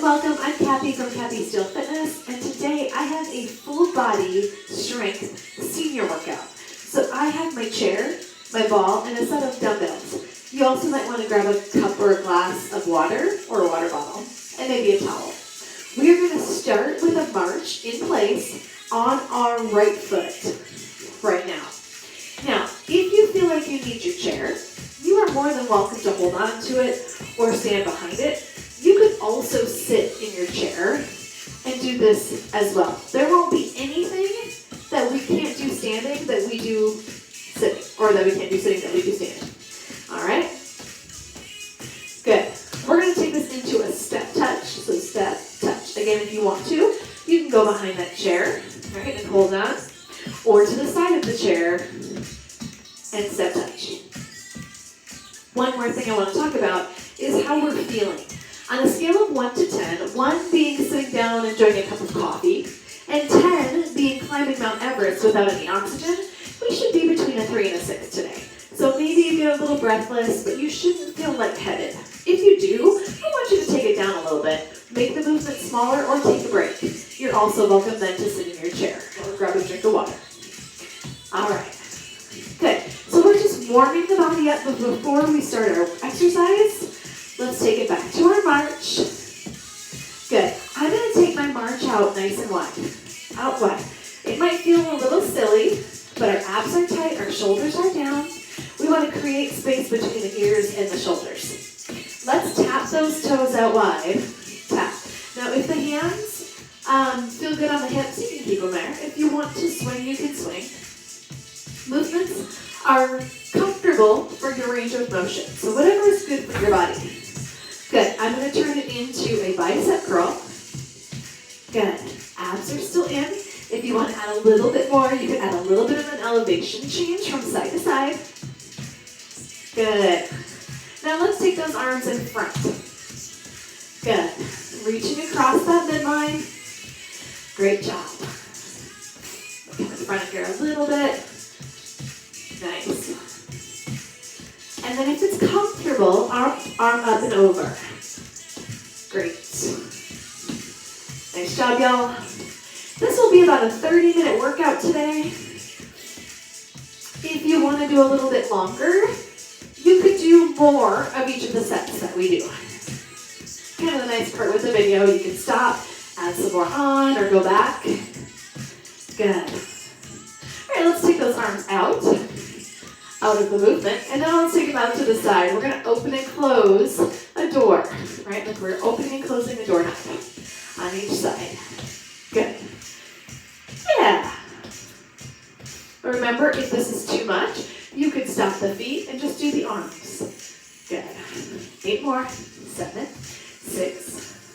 welcome. I'm Kathy from Kathy Steel Fitness, and today I have a full body strength senior workout. So I have my chair, my ball, and a set of dumbbells. You also might want to grab a cup or a glass of water or a water bottle, and maybe a towel. We are going to start with a march in place on our right foot right now. Now, if you feel like you need your chair, you are more than welcome to hold on to it or stand behind it. You could also sit in your chair and do this as well. There won't be anything that we can't do standing that we do sitting, or that we can't do sitting that we do standing. All right? Good. We're going to take this into a step touch. So step, touch. Again, if you want to, you can go behind that chair, all right, and hold on, or to the side of the chair and step touch. One more thing I want to talk about is how we're feeling. On a scale of 1 to 10, 1 being sitting down enjoying a cup of coffee, and 10 being climbing Mount Everest without any oxygen, we should be between a 3 and a 6 today. So maybe you get a little breathless, but you shouldn't feel lightheaded. If you do, I want you to take it down a little bit. Make the movement smaller or take a break. You're also welcome then to sit in your chair or grab a drink of water. All right. Good. So we're just warming the body up before we start our exercise. Let's take it back to our march. Good. I'm going to take my march out nice and wide. Out wide. It might feel a little silly, but our abs are tight, our shoulders are down. We want to create space between the ears and the shoulders. Let's tap those toes out wide. Tap. Now if the hands feel good on the hips, you can keep them there. If you want to swing, you can swing. Movements are comfortable for your range of motion. So whatever is good for your body. Good. I'm going to turn it into a bicep curl. Good. Abs are still in. If you want to add a little bit more, you can add a little bit of an elevation change from side to side. Good. Now let's take those arms in front. Good. Reaching across that midline. Great job. Come in front of here a little bit. Nice. And then if it's comfortable, arm up and over. Great. Nice job, y'all. This will be about a 30-minute workout today. If you want to do a little bit longer, you could do more of each of the sets that we do. Kind of the nice part with the video, you can stop, add some more on, or go back. Good. All right, let's take those arms out of the movement, and now let's take them out to the side. We're going to open and close a door, right? Like we're opening and closing a doorknob on each side. Good. Yeah. Remember, if this is too much, you could stop the feet and just do the arms. Good. 8 more. 7, 6,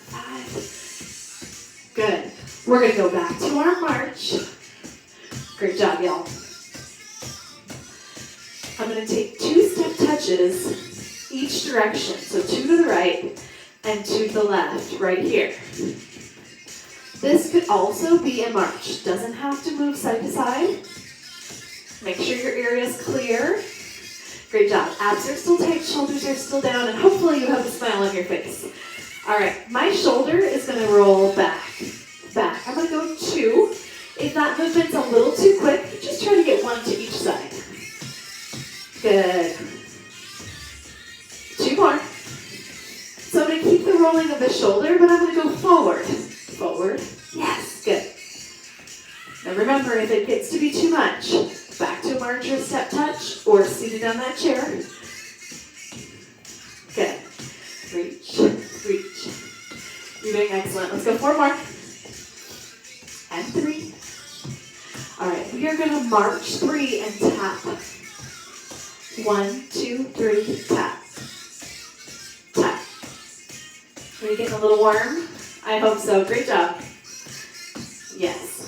5. Good. We're going to go back to our march. Great job, y'all. I'm going to take 2 step touches each direction. So 2 to the right and 2 to the left, right here. This could also be a march. Doesn't have to move side to side. Make sure your area is clear. Great job. Abs are still tight, shoulders are still down, and hopefully you have a smile on your face. All right, my shoulder is going to roll back. Back. I'm going to go 2. If that movement's a little too quick, just try to get 1 to each side. Good. 2 more. So I'm going to keep the rolling of the shoulder, but I'm going to go forward. Forward. Yes. Good. Now remember, if it gets to be too much, back to a march or step touch, or seated on that chair. Good. Reach. Reach. You're doing excellent. Let's go 4 more. And 3. All right. We are going to march 3 and tap. 1, 2, 3, tap. Tap. Are you getting a little warm? I hope so. Great job. Yes.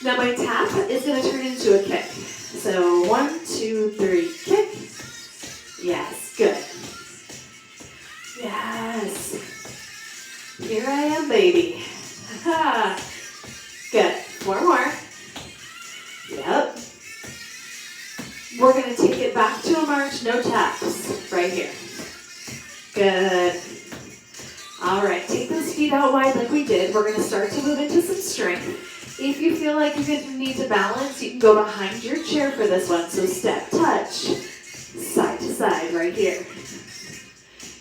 Now my tap is going to turn into a kick. So 1, 2, 3, kick. Yes. Good. Yes. Here I am, baby. Good. 4 more. Yep. We're going to take it back to a march, no taps, right here. Good. feet out wide like we did. We're gonna start to move into some strength. If you feel like you're gonna need to balance, you can go behind your chair for this one. So step, touch, side to side right here.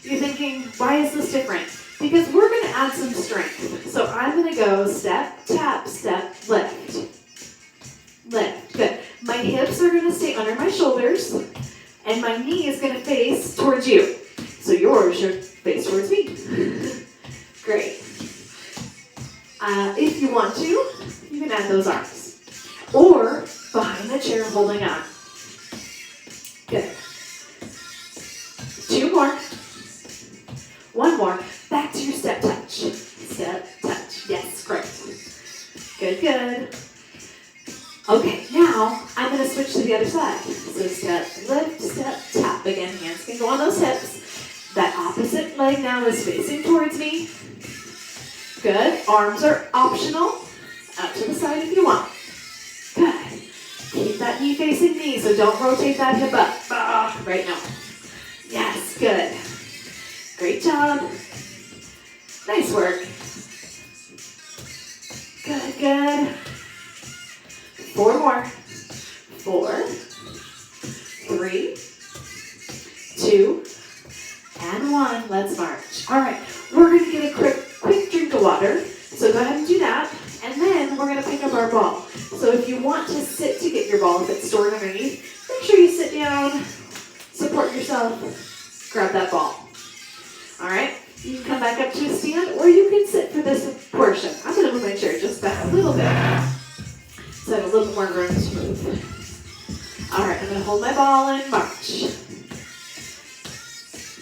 You're thinking, why is this different? Because we're gonna add some strength. So I'm gonna go step, tap, step, lift. Lift, good. My hips are gonna stay under my shoulders, and my knee is gonna face towards you. So yours should face towards me. Great. If you want to, you can add those arms. Or behind the chair holding on. Good. 2 more. 1 more. Back to your step touch. Step touch. Yes, great. Good, good. Okay, now I'm going to switch to the other side. So step, lift, step, tap. Again, hands can go on those hips. That opposite leg now is facing towards me. Good. Arms are optional. Out to the side if you want. Good. Keep that knee facing me, so don't rotate that hip up. Right now. Yes, good. Great job. Nice work. Good, good. 4 more. 4, 3, 2, and 1. Let's march. All right, we're going to get a quick drink of water. So go ahead and do that. And then we're going to pick up our ball. So if you want to sit to get your ball, if it's stored underneath, make sure you sit down, support yourself, grab that ball. All right, you can come back up to a stand, or you can sit for this portion. I'm going to move my chair just back a little bit, so I have a little bit more room to move. All right, I'm going to hold my ball and march.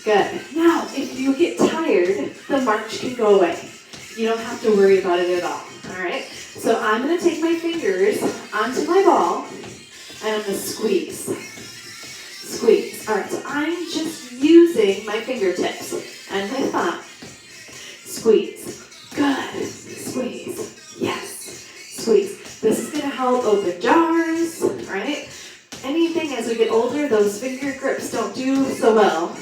Good. Now, if you get tired, the march can go away. You don't have to worry about it at all. All right, so I'm going to take my fingers onto my ball, and I'm going to squeeze. Squeeze. All right, so I'm just using my fingertips and my thumb. Squeeze. Good. Squeeze. Yes. Squeeze. This is going to help open jars, right? Anything as we get older, those finger grips don't do so well.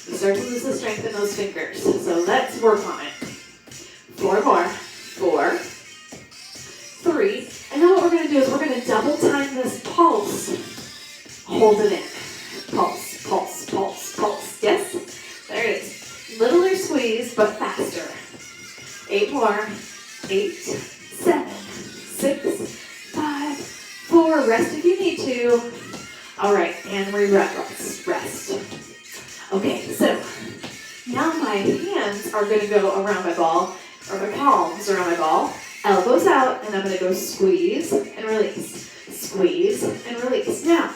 We start to lose the strength in those fingers. So let's work on it. 4 more. 4, 3. And then what we're going to do is we're going to double time this pulse. Hold it in. Pulse, pulse, pulse, pulse. Yes? There it is. Littler squeeze, but faster. 8 more. 8, 7, 6, 5, 4. Rest if you need to. All right, and we rest. Okay, so now my hands are going to go around my ball, or my palms around my ball, elbows out, and I'm going to go squeeze and release. Squeeze and release. Now,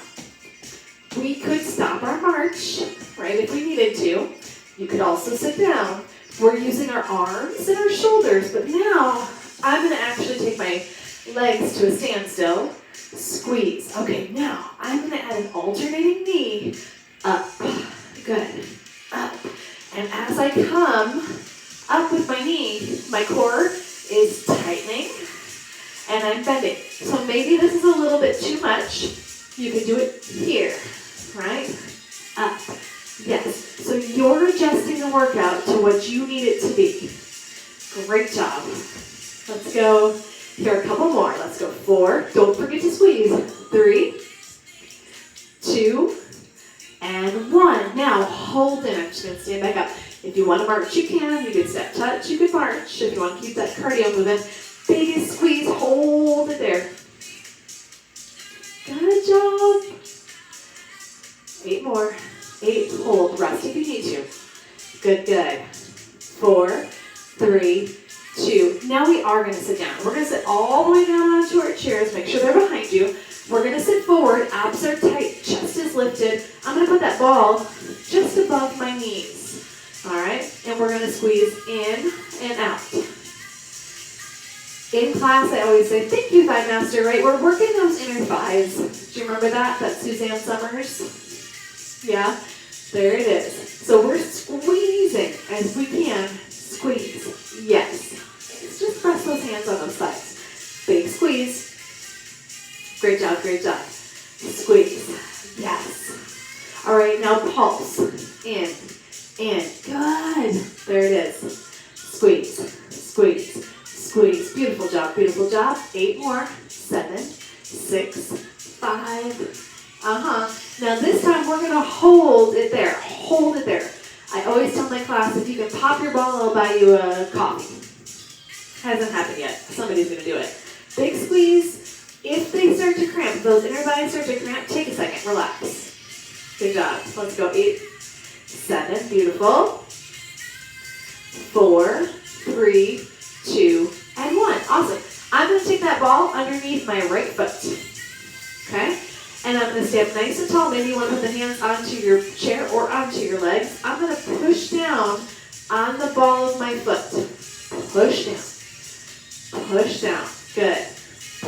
we could stop our march, right, if we needed to. You could also sit down. We're using our arms and our shoulders, but now I'm going to actually take my legs to a standstill. Squeeze. Okay, now I'm going to add an alternating knee up. Good. Up. And as I come up with my knee, my core is tightening and I'm bending. So maybe this is a little bit too much. You can do it here, right? Up. Yes. So you're adjusting the workout to what you need it to be. Great job. Let's go. Here are a couple more. Let's go. 4. Don't forget to squeeze. 3, 2, and 1. Now hold in. I'm just going to stand back up. If you want to march, you can. You can step touch. You can march. If you want to keep that cardio moving, biggest squeeze. Hold it there. Good job. 8 more. 8. Hold. Rest if you need to. Good, good. 4, 3, 2. Now we are going to sit down. We're going to sit all the way down onto our chairs. Make sure they're behind you. We're going to sit forward. Abs are tight. Chest is lifted. I'm going to put that ball just above my knees. All right? And we're going to squeeze in and out. In class, I always say, thank you, Thigh Master, right? We're working those inner thighs. Do you remember that? That's Suzanne Summers? Yeah? There it is. So we're squeezing as we can. Squeeze. Yes. Just press those hands on those sides. Big squeeze. Great job, great job. Squeeze. Yes. All right, now pulse. In. Good. There it is. Squeeze. job. 8 more. 7, 6, 5. Now this time we're going to hold it there. Hold it there. I always tell my class, if you can pop your ball, I'll buy you a coffee. Hasn't happened yet. Somebody's going to do it. Big squeeze. If they start to cramp, if those inner thighs start to cramp, take a second. Relax. Good job. Let's go. 8, 7. Beautiful. 4, 3, 2, and 1. Awesome. I'm going to take that ball underneath my right foot. Okay? And I'm going to stand nice and tall. Maybe you want to put the hands onto your chair or onto your legs. I'm going to push down on the ball of my foot. Push down. Push down. Good.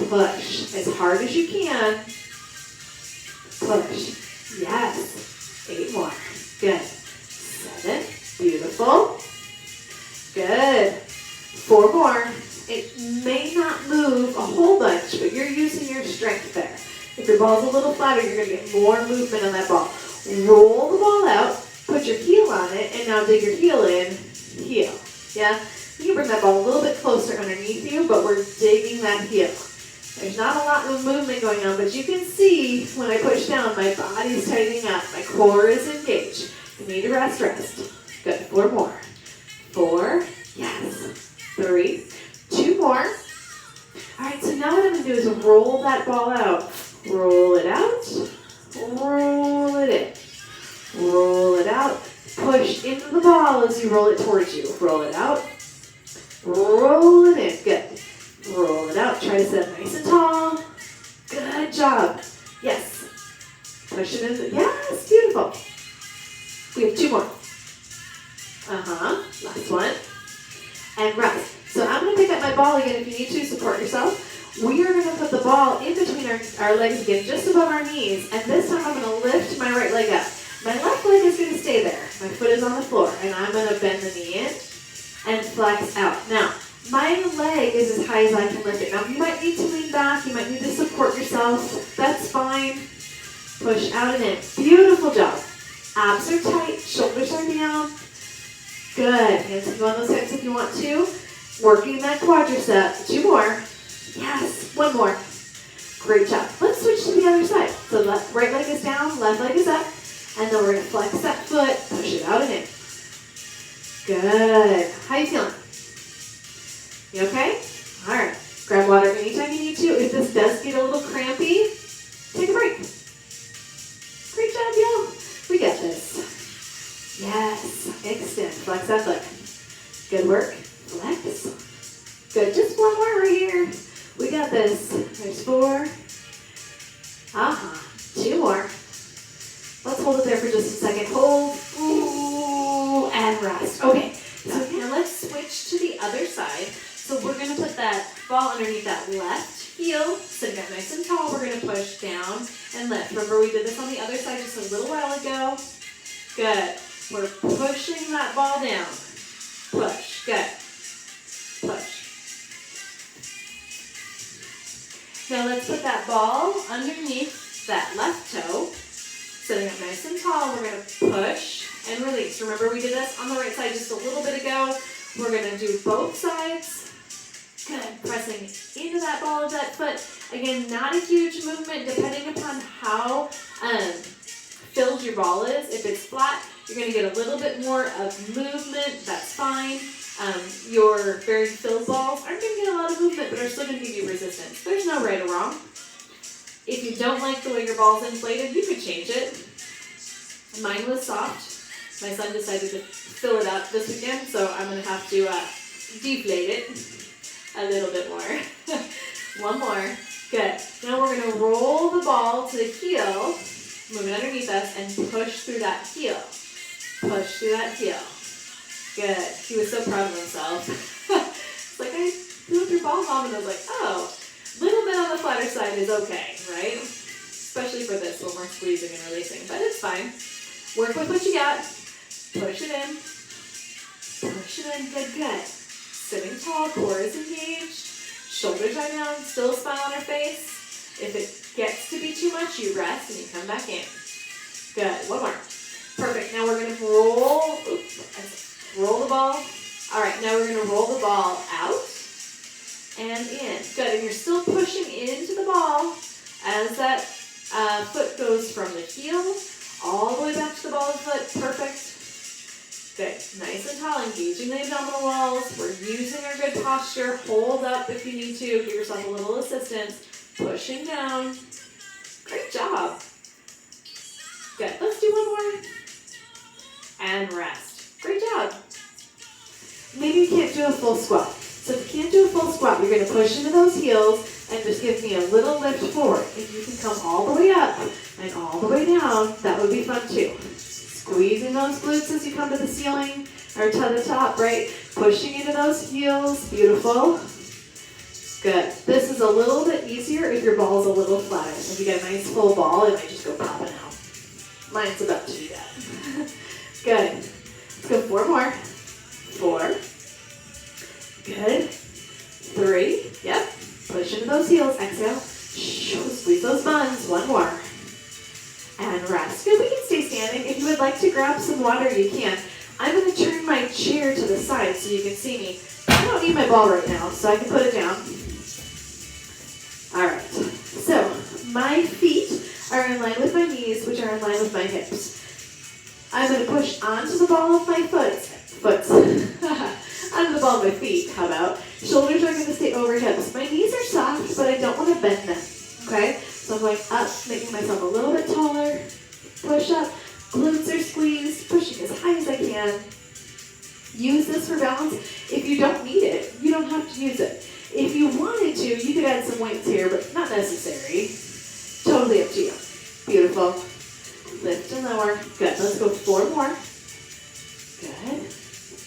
Push as hard as you can. Push. Yes. 8 more. Good. 7. Beautiful. Good. 4 more. It may not move a whole bunch, but you're using your strength there. If your ball's a little flatter, you're going to get more movement on that ball. Roll the ball out, put your heel on it, and now dig your heel in, heel. Yeah? You can bring that ball a little bit closer underneath you, but we're digging that heel. There's not a lot of movement going on, but you can see when I push down, my body's tightening up. My core is engaged. You need to rest, rest. Good. 4 more. 4. Yes. 3. 2 more. All right, so now what I'm going to do is roll that ball out. Roll it out. Roll it in. Roll it out. Push into the ball as you roll it towards you. Roll it out. Roll it in. Good. Roll it out. Try to sit up nice and tall. Good job. Yes. Push it in. Yes, beautiful. We have 2 more. Last one. And rest. So I'm going to pick up my ball again if you need to. Support yourself. We are going to put the ball in between our legs again, just above our knees. And this time I'm going to lift my right leg up. My left leg is going to stay there. My foot is on the floor. And I'm going to bend the knee in and flex out. Now, my leg is as high as I can lift it. Now, you might need to lean back. You might need to support yourself. That's fine. Push out and in. Beautiful job. Abs are tight. Shoulders are down. Good. Hands can go on those hips if you want to. Working that quadricep. 2 more. Yes. 1 more. Great job. Let's switch to the other side. So right leg is down, left leg is up. And then we're going to flex that foot, push it out and in. Good. How you feeling? You okay? All right. Grab water anytime you need to. If this does get a little crampy, take a break. Great job, y'all. We got this. Yes. Extend. Flex that foot. Good work. Flex. Good. Just 1 more right here. We got this. There's 4. 2 more. Let's hold it there for just a second. Hold. Ooh, and rest. Okay. So now let's switch to the other side. So we're going to put that ball underneath that left heel. Sitting up nice and tall. We're going to push down and lift. Remember we did this on the other side just a little while ago. Good. We're pushing that ball down. Push. Good. Push. Now let's put that ball underneath that left toe. Sitting up nice and tall, we're going to push and release. Remember we did this on the right side just a little bit ago. We're going to do both sides. Good. Pressing into that ball of that foot. Again, not a huge movement depending upon how filled your ball is. If it's flat, you're going to get a little bit more of movement. That's fine. Your very filled balls aren't going to get a lot of movement, but are still going to give you resistance. There's no right or wrong. If you don't like the way your ball's inflated, you could change it. Mine was soft. My son decided to fill it up this weekend, so I'm going to have to deflate it a little bit more. 1 more. Good. Now we're going to roll the ball to the heel, move it underneath us, and push through that heel. Push through that heel. Good. He was so proud of himself. It's like, I threw your ball, Mom, and I was like, oh. Little bit on the flatter side is okay, right? Especially for this when we're squeezing and releasing, but it's fine. Work with what you got. Push it in. Push it in. Good, good. Sitting tall, core is engaged. Shoulders are down, still smile on our face. If it gets to be too much, you rest and you come back in. Good. 1 more. Perfect. Now we're going to roll the ball. All right, now we're going to roll the ball out and in. Good. And into the ball as that foot goes from the heel all the way back to the ball of the foot. Perfect. Good. Nice and tall, engaging the abdominal walls. We're using our good posture. Hold up if you need to. Give yourself a little assistance. Pushing down. Great job. Good. Let's do one more. And rest. Great job. Maybe you can't do a full squat. So if you can't do a full squat, you're going to push into those heels and just give me a little lift forward. If you can come all the way up and all the way down, that would be fun too. Squeezing those glutes as you come to the ceiling or to the top, right? Pushing into those heels. Beautiful. Good. This is a little bit easier if your ball is a little flatter. If you get a nice full ball, it might just go popping out. Mine's about to do that. Good. Let's go 4 more. 4. Good. 3. Yep. Push into those heels. Exhale. Squeeze those buns. 1 more. And rest. Good. We can stay standing. If you would like to grab some water, you can. I'm going to turn my chair to the side so you can see me. I don't need my ball right now, so I can put it down. All right. So my feet are in line with my knees, which are in line with my hips. I'm going to push onto the ball of my onto the ball of my feet, how about? Shoulders are going to stay over hips. My knees are soft, but I don't want to bend them, okay? So I'm going up, making myself a little bit taller. Push up, glutes are squeezed, pushing as high as I can. Use this for balance. If you don't need it, you don't have to use it. If you wanted to, you could add some weights here, but not necessary. Totally up to you. Beautiful. Lift and lower. Good. Let's go 4 more. Good.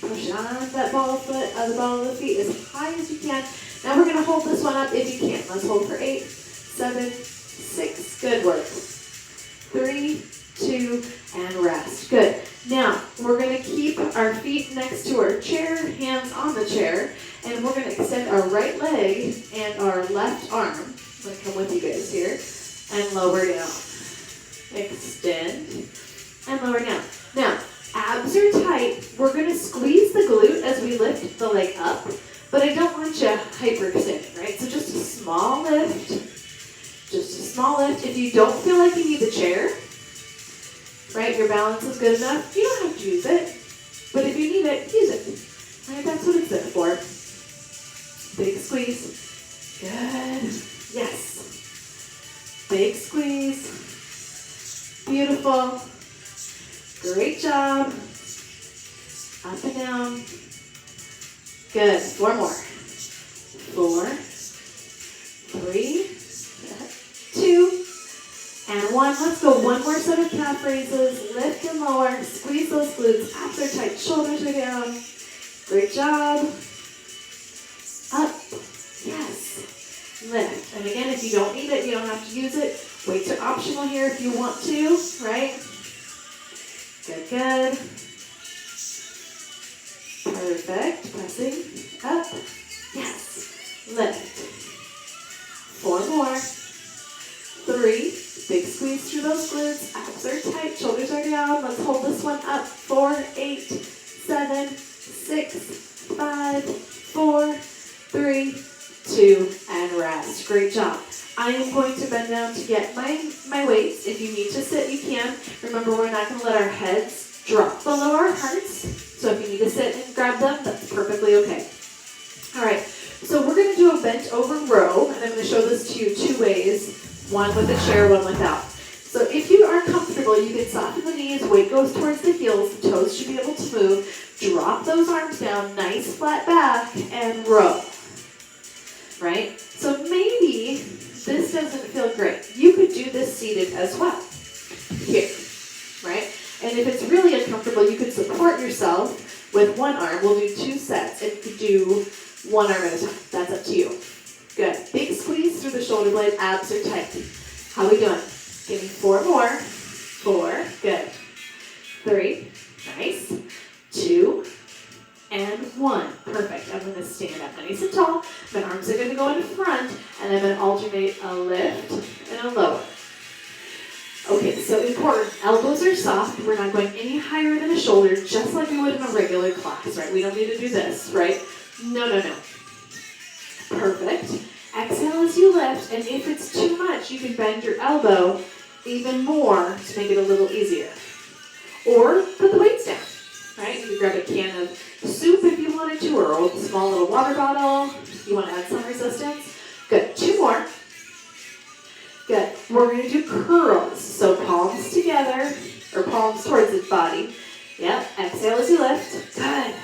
Push on that ball of the ball of the feet as high as you can. Now we're going to hold this one up if you can. Let's hold for 8, 7, 6. Good work. 3, 2, and rest. Good. Now, we're going to keep our feet next to our chair, hands on the chair, and we're going to extend our right leg and our left arm. I'm going to come with you guys here, and lower down. Extend, and lower down. Now, abs are tight. We're going to squeeze the glute as we lift the leg up, but I don't want you hyperextending, right? So just a small lift. Just a small lift. If you don't feel like you need the chair, right, your balance is good enough, you don't have to use it. But if you need it, use it. Right, that's what it's there for. Big squeeze. Good. Yes. Big squeeze. Beautiful. Great job. Up and down. Good. 4 more. 4, 3, 2, and 1. Let's go 1 more set of calf raises. Lift and lower. Squeeze those glutes. Abs are tight. Shoulders are down. Great job. Up. Yes. Lift. And again, if you don't need it, you don't have to use it. Weights are optional here if you want to, right? Good, good. Perfect. Pressing up. Yes. Lift. 4 more. 3. Big squeeze through those glutes. Abs are tight. Shoulders are down. Let's hold this one up. 4, 8, 7, 6, 5, 4, 3, 2, and rest. Great job. I am going to bend down to get my weights. If you need to sit, you can. Remember, we're not going to let our heads drop below our hearts. So if you need to sit and grab them, that's perfectly okay. All right. So we're going to do a bent over row, and I'm going to show this to you 2 ways. One with a chair, one without. So if you are comfortable, you can soften the knees, weight goes towards the heels, the toes should be able to move. Drop those arms down, nice flat back, and row. Right? So maybe this doesn't feel great. You could do this seated as well. Here. Right? And if it's really uncomfortable, you could support yourself with 1 arm. We'll do 2 sets, and you could do 1 arm at a time. That's up to you. Good. Big squeeze through the shoulder blade. Abs are tight. How we doing? Give me 4 more. 4. Good. 3. Nice. 2. And 1. Perfect. I'm going to stand up nice and tall. My arms are going to go in front, and I'm going to alternate a lift and a lower. Okay, so important. Elbows are soft. We're not going any higher than a shoulder, just like we would in a regular class, right? We don't need to do this, right? No, no, no. Perfect. Exhale as as you lift, and if it's too much, you can bend your elbow even more to make it a little easier. Or put the weights down, right? You can grab a can of soup if you wanted to, or a small little water bottle. You want to add some resistance. Good, 2 more. Good, we're going to do curls. So palms together, or palms towards the body. Yep, exhale as you lift. Good.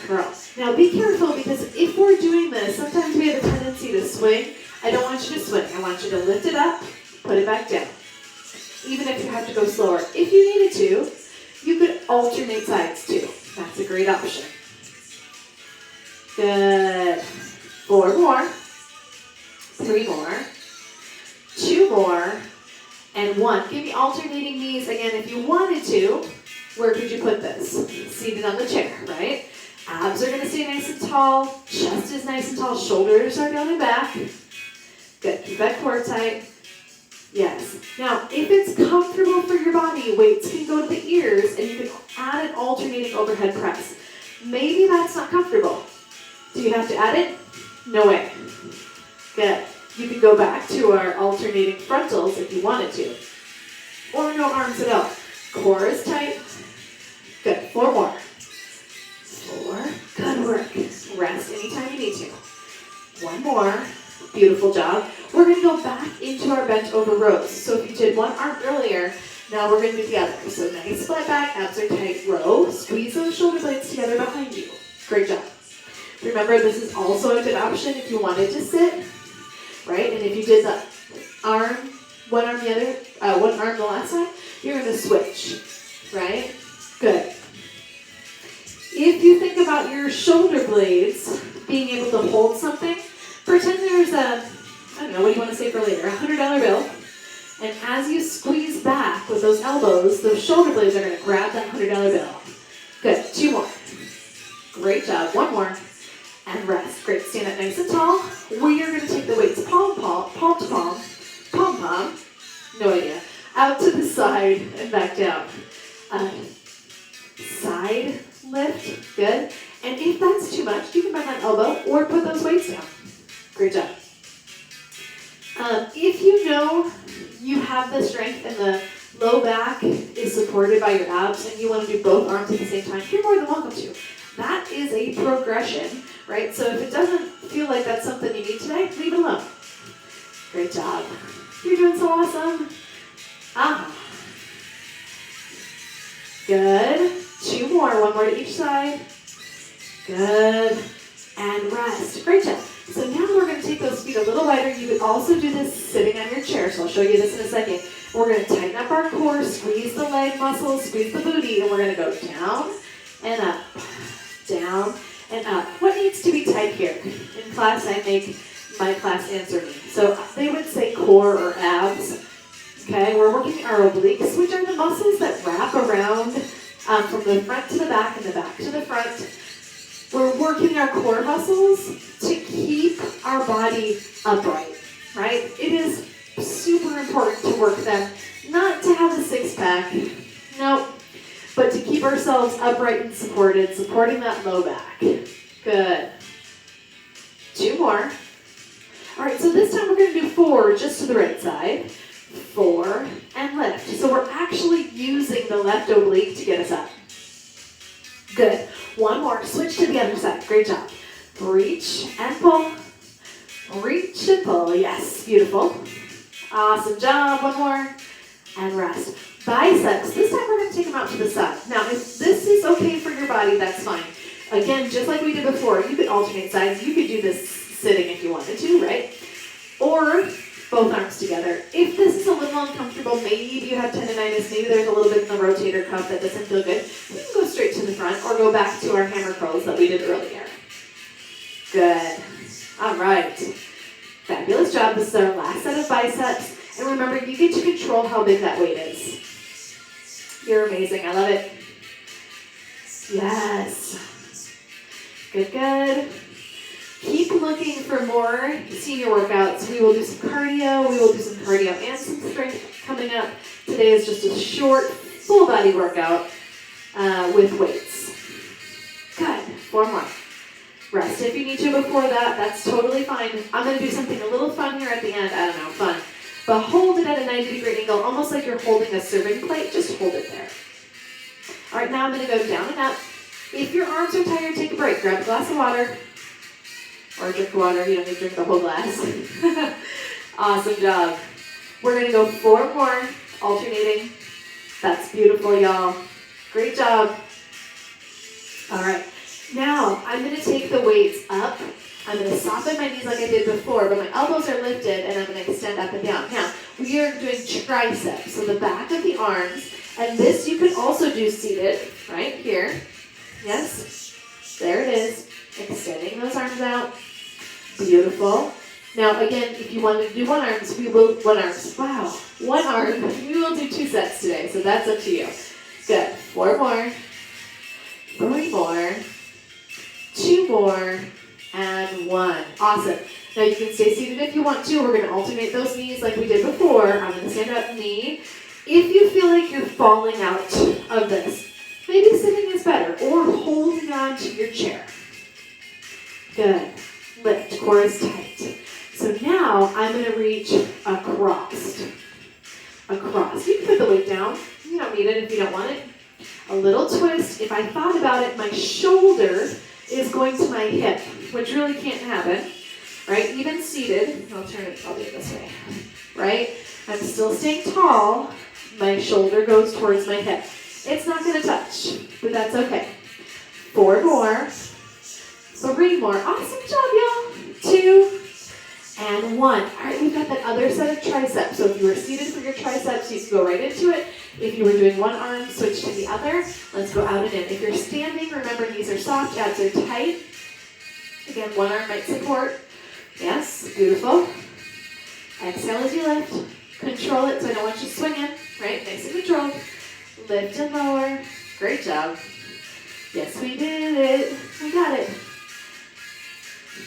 Curl. Now be careful, because if we're doing this, sometimes we have a tendency to swing. I don't want you to swing. I want you to lift it up, put it back down. Even if you have to go slower. If you needed to, you could alternate sides too. That's a great option. Good. 4 more. 3 more. 2 more. And 1. Give me alternating knees. Again, if you wanted to, where could you put this? Seated on the chair, right? Abs are going to stay nice and tall. Chest is nice and tall. Shoulders are down and back. Good. Keep that core tight. Yes. Now, if it's comfortable for your body, weights can go to the ears, and you can add an alternating overhead press. Maybe that's not comfortable. Do you have to add it? No way. Good. You can go back to our alternating frontals if you wanted to. Or no arms at all. Core is tight. Good. 4 more. 4. Good work. Rest anytime you need to. 1 more. Beautiful job. We're going to go back into our bent over rows. So if you did 1 arm earlier, now we're going to do the other. So nice flat back, abs are tight, row. Squeeze those shoulder blades together behind you. Great job. Remember, this is also a good option if you wanted to sit, right? And if you did the arm, one arm the other, one arm the last side, you're going to switch, right? Good. If you think about your shoulder blades being able to hold something, pretend there's a, I don't know, what do you want to say for later, $100 bill. And as you squeeze back with those elbows, those shoulder blades are going to grab that $100 bill. Good. 2 more. Great job. 1 more. And rest. Great. Stand up nice and tall. We are going to take the weights palm to palm, no idea, out to the side and back down. Side lift. Good. And if that's too much, you can bend that elbow or put those weights down. Great job. If you know you have the strength and the low back is supported by your abs and you want to do both arms at the same time, you're more than welcome to. That is a progression, right? So if it doesn't feel like that's something you need today, leave it alone. Great job. You're doing so awesome. Good. 2 more. 1 more to each side. Good. And rest. Great job. So now we're going to take those feet a little wider. You could also do this sitting on your chair, so I'll show you this in a second. We're going to tighten up our core, squeeze the leg muscles, squeeze the booty, and we're going to go down and up, down and up. What needs to be tight here? In class, I make my class answer me. So they would say core or abs. Okay, we're working our obliques, which are the muscles that wrap around from the front to the back and the back to the front. We're working our core muscles to keep our body upright, right? It is super important to work them, not to have a six-pack, no, but to keep ourselves upright and supported, supporting that low back. Good. 2 more. All right, so this time we're going to do 4 just to the right side. 4 and lift. So we're actually using the left oblique to get us up. Good. 1 more. Switch to the other side. Great job. Reach and pull. Reach and pull. Yes. Beautiful. Awesome job. 1 more. And rest. Biceps. This time we're going to take them out to the side. Now, if this is okay for your body, that's fine. Again, just like we did before, you could alternate sides. You could do this sitting if you wanted to, right? Or both arms together. If this is a little uncomfortable, maybe you have tendonitis, maybe there's a little bit in the rotator cuff that doesn't feel good, we can go straight to the front or go back to our hammer curls that we did earlier. Good. All right. Fabulous job. This is our last set of biceps. And remember, you get to control how big that weight is. You're amazing. I love it. Yes. Good, good. Keep looking for more senior workouts. We will do some cardio. We will do some cardio and some strength coming up. Today is just a short, full body workout with weights. Good. 4 more. Rest if you need to before that. That's totally fine. I'm going to do something a little fun here at the end. I don't know, fun. But hold it at a 90-degree angle, almost like you're holding a serving plate. Just hold it there. All right, now I'm going to go down and up. If your arms are tired, take a break. Grab a glass of water or a drink of water. You don't need to drink the whole glass. Awesome job. We're going to go 4 more, alternating. That's beautiful, y'all. Great job. All right. Now, I'm going to take the weights up. I'm going to soften my knees like I did before, but my elbows are lifted, and I'm going to extend up and down. Now, we are doing triceps, so the back of the arms. And this you can also do seated, right here. Yes, there it is. Extending those arms out. Beautiful. Now, again, if you wanted to do one arm, we will do 2 sets today, so that's up to you. Good. 4 more. 3 more. 2 more. And 1. Awesome. Now, you can stay seated if you want to. We're going to alternate those knees like we did before. I'm going to stand up knee. If you feel like you're falling out of this, maybe sitting is better, or holding on to your chair. Good. Lift, core is tight. So now I'm going to reach across. Across. You can put the weight down. You don't need it if you don't want it. A little twist. If I thought about it, my shoulder is going to my hip, which really can't happen. Right? Even seated. I'll do it this way. Right? I'm still staying tall. My shoulder goes towards my hip. It's not going to touch, but that's okay. 4 more. 3 more. Awesome job, y'all. 2 and 1. All right, we've got that other set of triceps. So if you were seated for your triceps, you can go right into it. If you were doing one arm, switch to the other. Let's go out and in. If you're standing, remember knees are soft, abs are tight. Again, one arm might support. Yes, beautiful. Exhale as you lift. Control it so I don't want you swinging. Right, nice and controlled. Lift and lower. Great job. Yes, we did it. We got it.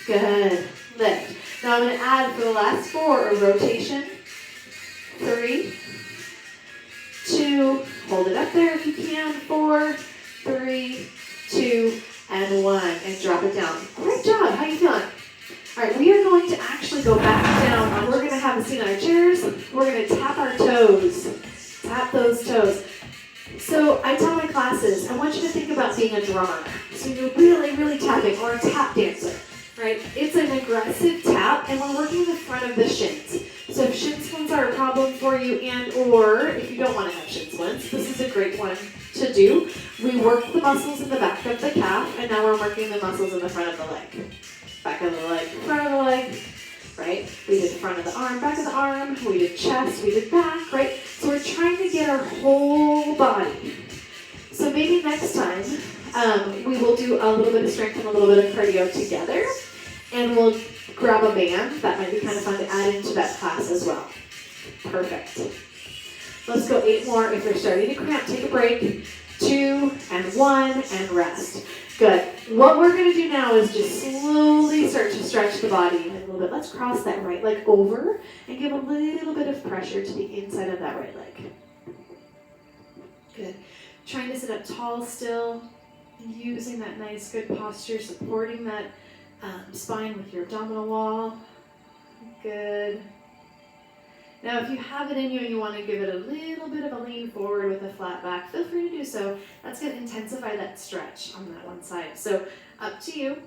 Good. Lift. Now I'm going to add for the last 4 a rotation. 3, 2, hold it up there if you can. 4, 3, 2, and 1. And drop it down. Great job. How you feeling? All right, we are going to actually go back down, and we're going to have a seat on our chairs. We're going to tap our toes. Tap those toes. So I tell my classes, I want you to think about being a drummer. So you're really, really tapping, or a tap dancer, right? It's an aggressive tap, and we're working the front of the shins. So if shin splints are a problem for you, and or if you don't want to have shin splints, this is a great one to do. We work the muscles in the back of the calf, and now we're working the muscles in the front of the leg. Back of the leg, front of the leg, right? We did front of the arm, back of the arm, we did chest, we did back, right? So we're trying to get our whole body. So maybe next time, we will do a little bit of strength and a little bit of cardio together, and we'll grab a band. That might be kind of fun to add into that class as well. Perfect. Let's go 8 more. If you're starting to cramp, take a break. 2 and 1 and rest. Good. What we're going to do now is just slowly start to stretch the body a little bit. Let's cross that right leg over and give a little bit of pressure to the inside of that right leg. Good. Trying to sit up tall still, using that nice good posture, supporting that spine with your abdominal wall. Good. Now, if you have it in you and you want to give it a little bit of a lean forward with a flat back, feel free to do so. That's going to intensify that stretch on that one side. So, up to you.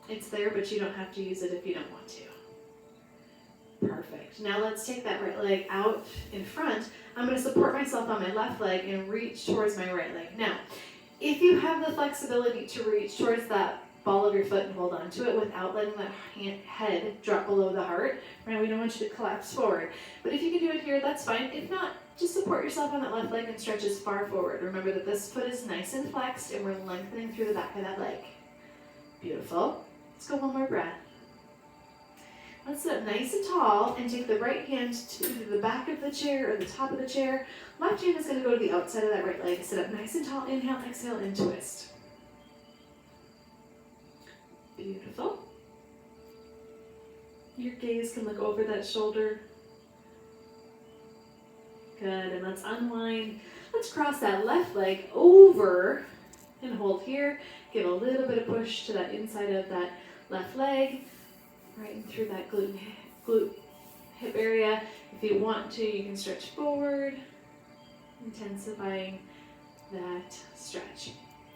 It's there, but you don't have to use it if you don't want to. Perfect. Now, let's take that right leg out in front. I'm going to support myself on my left leg and reach towards my right leg. Now, if you have the flexibility to reach towards that ball of your foot and hold on to it without letting that head drop below the heart, right? We don't want you to collapse forward. But if you can do it here, that's fine. If not, just support yourself on that left leg and stretch as far forward. Remember that this foot is nice and flexed, and we're lengthening through the back of that leg. Beautiful. Let's go one more breath. Let's sit up nice and tall and take the right hand to the back of the chair or the top of the chair. Left hand is going to go to the outside of that right leg. Sit up nice and tall. Inhale, exhale, and twist. Beautiful. Your gaze can look over that shoulder. Good, and let's unwind. Let's cross that left leg over And hold here. Give a little bit of push to that inside of that left leg, right in through that glute hip area. If you want to, you can stretch forward, intensifying that stretch.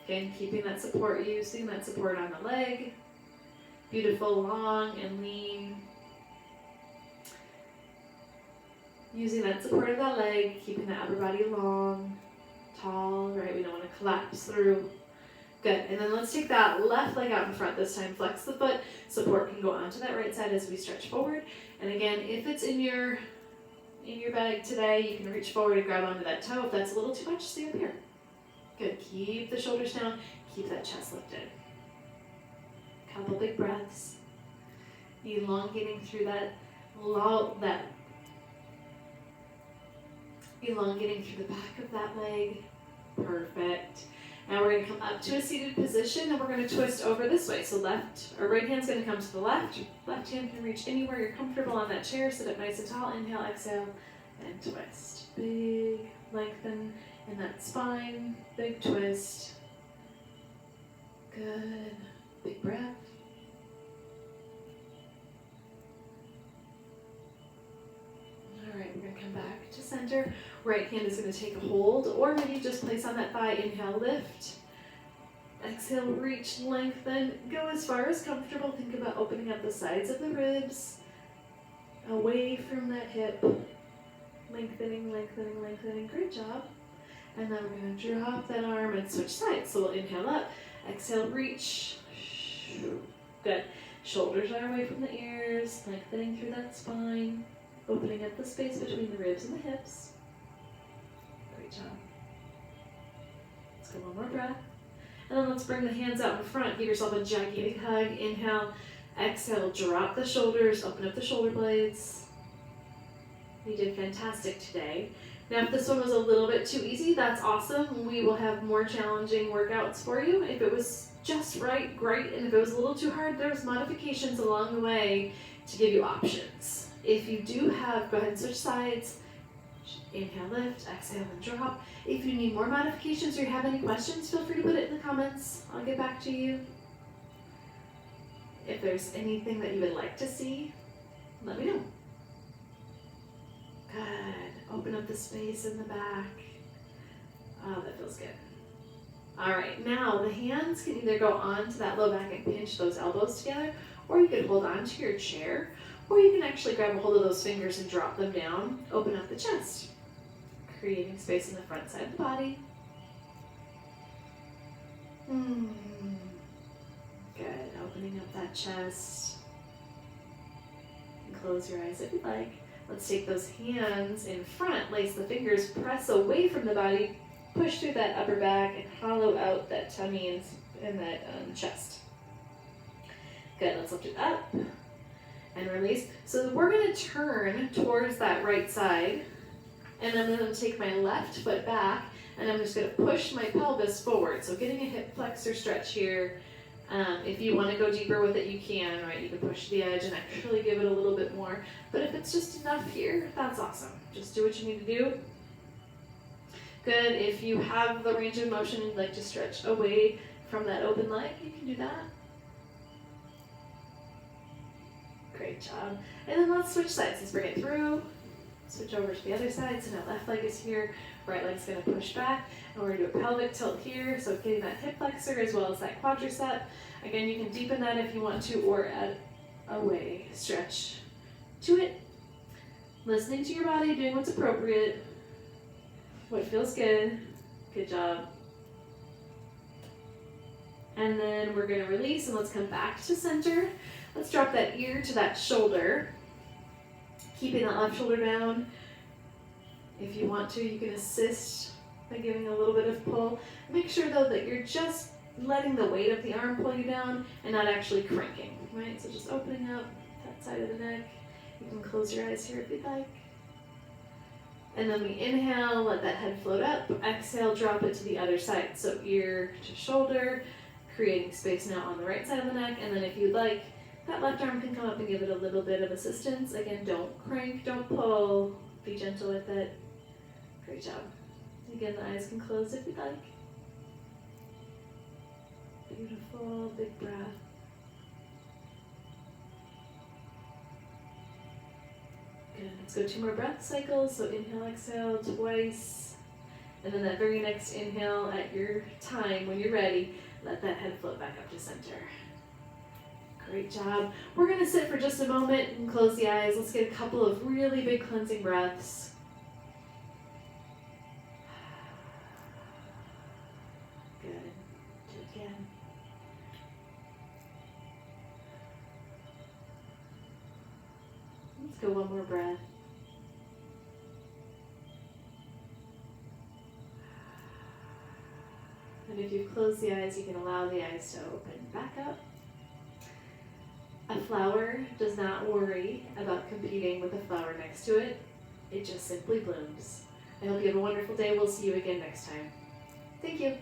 Again, keeping that support, using that support on the leg. Beautiful, long and lean. Using that support of that leg, keeping the upper body long, tall, right? We don't want to collapse through. Good, and then let's take that left leg out in front this time. Flex the foot, support can go onto that right side as we stretch forward. And again, if it's in your bag today, you can reach forward and grab onto that toe. If that's a little too much, stay up here. Good, keep the shoulders down, keep that chest lifted. Couple big breaths. Elongating through elongating through the back of that leg. Perfect. Now we're going to come up to a seated position and we're going to twist over this way. So right hand's going to come to the left. Left hand can reach anywhere you're comfortable on that chair. Sit up nice and tall. Inhale, exhale, and twist. Big lengthen in that spine. Big twist. Good. Big breath. All right, we're going to come back to center. Right hand is going to take a hold, or maybe just place on that thigh. Inhale, lift. Exhale, reach, lengthen. Go as far as comfortable. Think about opening up the sides of the ribs, away from that hip. Lengthening, lengthening, lengthening. Great job. And then we're going to drop that arm and switch sides. So we'll inhale up, exhale, reach. Good. Shoulders are away from the ears, lengthening through that spine, opening up the space between the ribs and the hips. Great job. Let's go one more breath. And then let's bring the hands out in front. Give yourself a gigantic hug. Inhale, exhale, drop the shoulders, open up the shoulder blades. You did fantastic today. Now, if this one was a little bit too easy, that's awesome. We will have more challenging workouts for you. If it was just right, great. And if it was a little too hard, there's modifications along the way to give you options. If you do have, go ahead and switch sides. Inhale, lift, exhale, and drop. If you need more modifications or you have any questions, feel free to put it in the comments. I'll get back to you. If there's anything that you would like to see, let me know. Good. Open up the space in the back. Oh, that feels good. All right, now the hands can either go onto that low back and pinch those elbows together, or you can hold on to your chair, or you can actually grab a hold of those fingers and drop them down. Open up the chest, creating space in the front side of the body. Good. Opening up that chest. And close your eyes if you'd like. Let's take those hands in front, lace the fingers, press away from the body, push through that upper back, and hollow out that tummy and that chest. Good, let's lift it up and release. So we're going to turn towards that right side, and I'm going to take my left foot back, and I'm just going to push my pelvis forward. So getting a hip flexor stretch here. If you want to go deeper with it, you can, right? You can push the edge and actually give it a little bit more. But if it's just enough here, that's awesome. Just do what you need to do. Good. If you have the range of motion and you'd like to stretch away from that open leg, you can do that. Great job. And then let's switch sides. Let's bring it through. Switch over to the other side. So now left leg is here, right leg's going to push back, and we're going to do a pelvic tilt here. So getting that hip flexor as well as that quadricep. Again, you can deepen that if you want to, or add a way stretch to it. Listening to your body, doing what's appropriate, what feels good. Good job. And then we're going to release, and let's come back to center. Let's drop that ear to that shoulder. Keeping that left shoulder down. If you want to, you can assist by giving a little bit of pull. Make sure though that you're just letting the weight of the arm pull you down and not actually cranking, right? So just opening up that side of the neck. You can close your eyes here if you'd like. And then we inhale, let that head float up. Exhale, drop it to the other side. So ear to shoulder, creating space now on the right side of the neck. And then if you'd like, that left arm can come up and give it a little bit of assistance. Again, don't crank, don't pull. Be gentle with it. Great job. Again, the eyes can close if you'd like. Beautiful, big breath. Good, let's go 2 more breath cycles. So inhale, exhale twice. And then that very next inhale at your time, when you're ready, let that head float back up to center. Great job. We're gonna sit for just a moment and close the eyes. Let's get a couple of really big cleansing breaths. Good, do it again. Let's go one more breath. And if you've closed the eyes, you can allow the eyes to open back up. A flower does not worry about competing with the flower next to it. It just simply blooms. I hope you have a wonderful day. We'll see you again next time. Thank you.